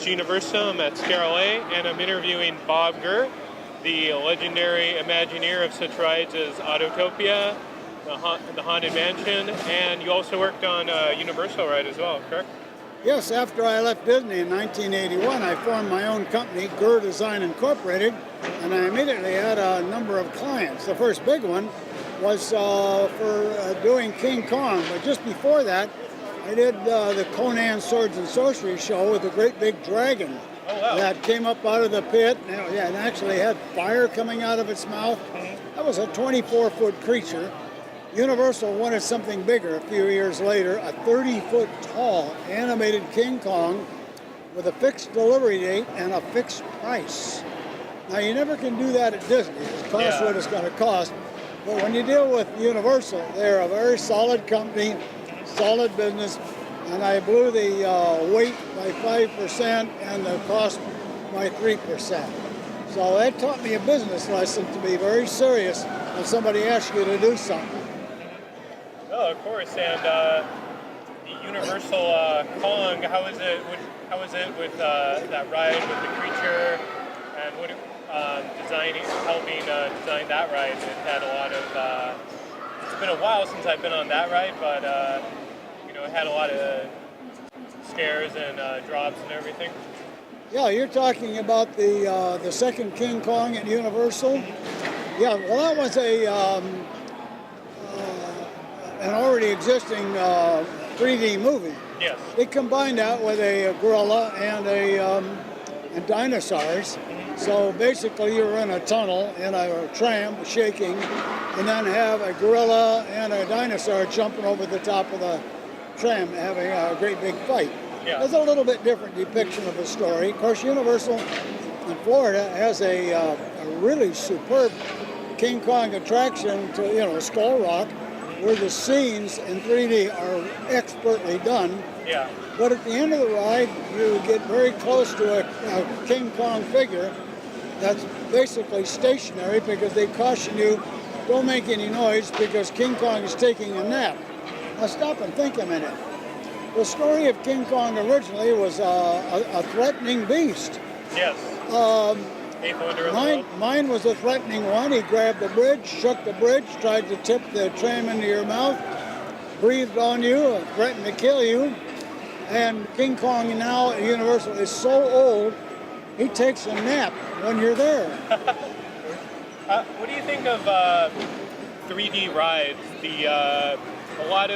is Universal. I'm at Scare LA, and I'm interviewing Bob Gurr, the legendary Imagineer of such rides as Autopia, the Haunted Mansion, and you also worked on a Universal ride as well, correct? Yes, after I left Disney in 1981, I formed my own company, Gurr Design Incorporated, and I immediately had a number of clients. The first big one was for doing King Kong, but just before that, I did the Conan Swords and Sorcery show with a great big dragon that came up out of the pit and actually had fire coming out of its mouth. That was a 24-foot creature. Universal wanted something bigger a few years later, a 30-foot tall animated King Kong with a fixed delivery date and a fixed price. Now, you never can do that at Disney. It costs what it's going to cost. But when you deal with Universal, they're a very solid company, solid business, and I blew the weight by 5% and the cost by 3%. So that taught me a business lesson to be very serious when somebody asks you to do something. Oh, of course. And the Universal Kong, how is it with that ride with the creature, and what helping design that ride? It had a lot of. It's been a while since I've been on that ride, but it had a lot of scares and drops and everything. Yeah, you're talking about the second King Kong at Universal. Yeah, well, that was an already existing 3D movie. Yes. They combined that with a gorilla and dinosaurs. So basically you're in a tunnel in a tram shaking, and then have a gorilla and a dinosaur jumping over the top of the tram having a great big fight. Yeah. It's a little bit different depiction of the story. Of course, Universal in Florida has a really superb King Kong attraction to Skull Rock, where the scenes in 3D are expertly done. Yeah. But at the end of the ride, you get very close to a King Kong figure that's basically stationary, because they caution you, don't make any noise because King Kong is taking a nap. Now stop and think a minute. The story of King Kong originally was a threatening beast. Yes. Mine was a threatening one. He grabbed the bridge, shook the bridge, tried to tip the tram into your mouth, breathed on you, threatened to kill you. And King Kong now at Universal is so old, he takes a nap when you're there. What do you think of 3D rides? A lot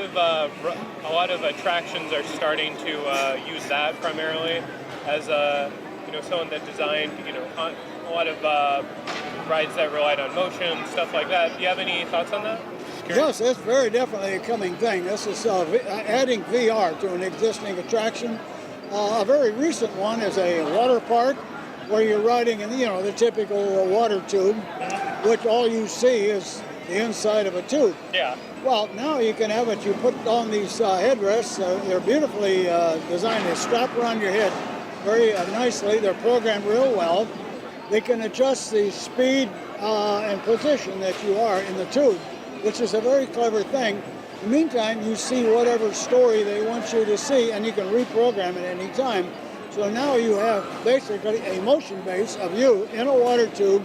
of attractions are starting to use that primarily as someone that designed a lot of rides that relied on motion, stuff like that. Do you have any thoughts on that? Yes, it's very definitely a coming thing. This is adding VR to an existing attraction. A very recent one is a water park where you're riding in the typical water tube, which all you see is the inside of a tube. Yeah. Well, now you can have it. You put on these headrests. They're beautifully designed. They strap around your head very nicely. They're programmed real well. They can adjust the speed and position that you are in the tube, which is a very clever thing. In the meantime, you see whatever story they want you to see, and you can reprogram it any time. So now you have basically a motion base of you in a water tube,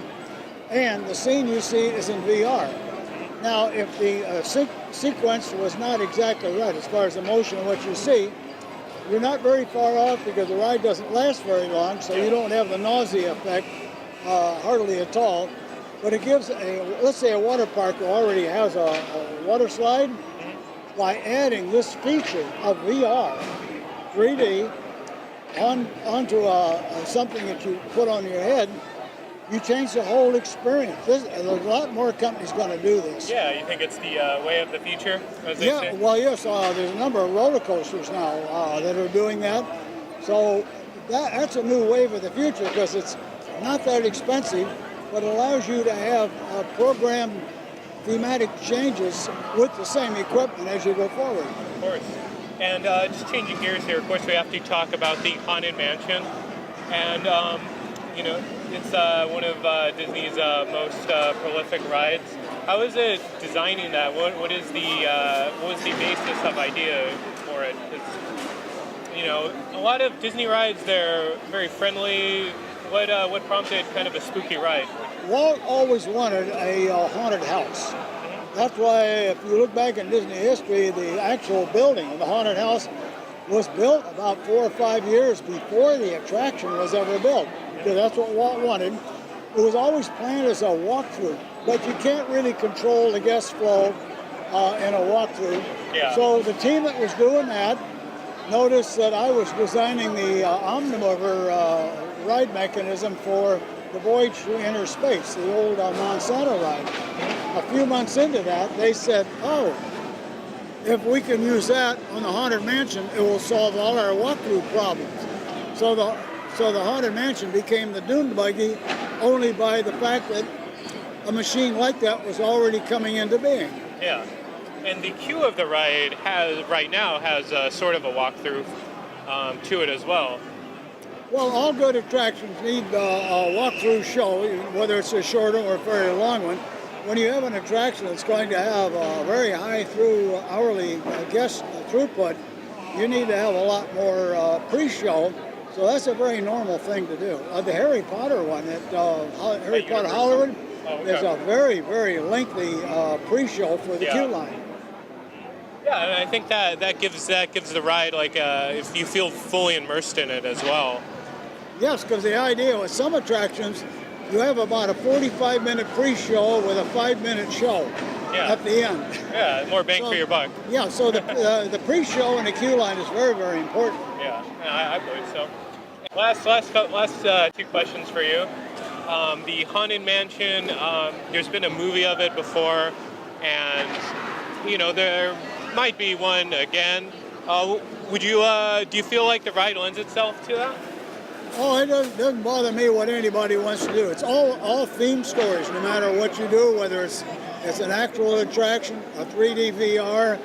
and the scene you see is in VR. Now, if the sequence was not exactly right as far as the motion of what you see, you're not very far off, because the ride doesn't last very long, so you don't have the nausea effect hardly at all. But it gives let's say a water park that already has a water slide, by adding this feature of VR, 3D, onto something that you put on your head, you change the whole experience. There's a lot more companies going to do this. Yeah, you think it's the way of the future, as they say? Well, yes. There's a number of roller coasters now that are doing that. So that's a new wave of the future, because it's not that expensive, but allows you to have programmed thematic changes with the same equipment as you go forward. Of course. And just changing gears here, of course, we have to talk about the Haunted Mansion. And, it's one of Disney's most prolific rides. How is it designing that? What was the basis of idea for it? a lot of Disney rides, they're very friendly. What prompted kind of a spooky ride? Walt always wanted a haunted house. That's why, if you look back in Disney history, the actual building of the haunted house was built about 4 or 5 years before the attraction was ever built, because that's what Walt wanted. It was always planned as a walkthrough, but you can't really control the guest flow in a walkthrough. Yeah. So the team that was doing that noticed that I was designing the Omnimover ride mechanism for the Voyage Through Inner Space, the old Monsanto ride. A few months into that, they said, oh, if we can use that on the Haunted Mansion, it will solve all our walkthrough problems. So the Haunted Mansion became the Dune Buggy only by the fact that a machine like that was already coming into being. Yeah. And the queue of the ride right now has sort of a walkthrough to it as well. Well, all good attractions need a walkthrough show, whether it's a shorter or a very long one. When you have an attraction that's going to have a very high hourly guest throughput, you need to have a lot more pre-show. So that's a very normal thing to do. The Harry Potter one at Harry Potter Hollywood is a very, very lengthy pre-show for the queue line. Yeah, and I think that gives the ride if you feel fully immersed in it as well. Yes, because the idea with some attractions, you have about a 45-minute pre-show with a 5-minute show at the end. Yeah, more bang for your buck. Yeah, so the pre-show and the queue line is very, very important. Yeah, I believe so. Last two questions for you. The Haunted Mansion, there's been a movie of it before, and there might be one again. Do you feel like the ride lends itself to that? Oh, it doesn't bother me what anybody wants to do. It's all theme stories, no matter what you do, whether it's an actual attraction, a 3D VR,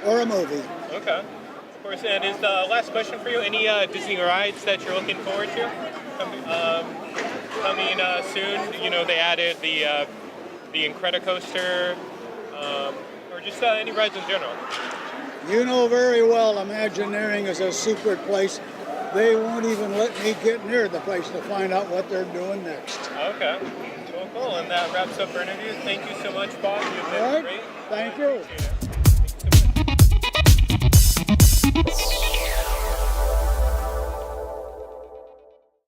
or a movie. Okay. Of course, and is the last question for you, any Disney rides that you're looking forward to coming soon? They added the Incredicoaster, or just any rides in general. You know very well Imagineering is a secret place. They won't even let me get near the place to find out what they're doing next. Okay. Cool. And that wraps up our interview. Thank you so much, Bob. You've been great. Thank you.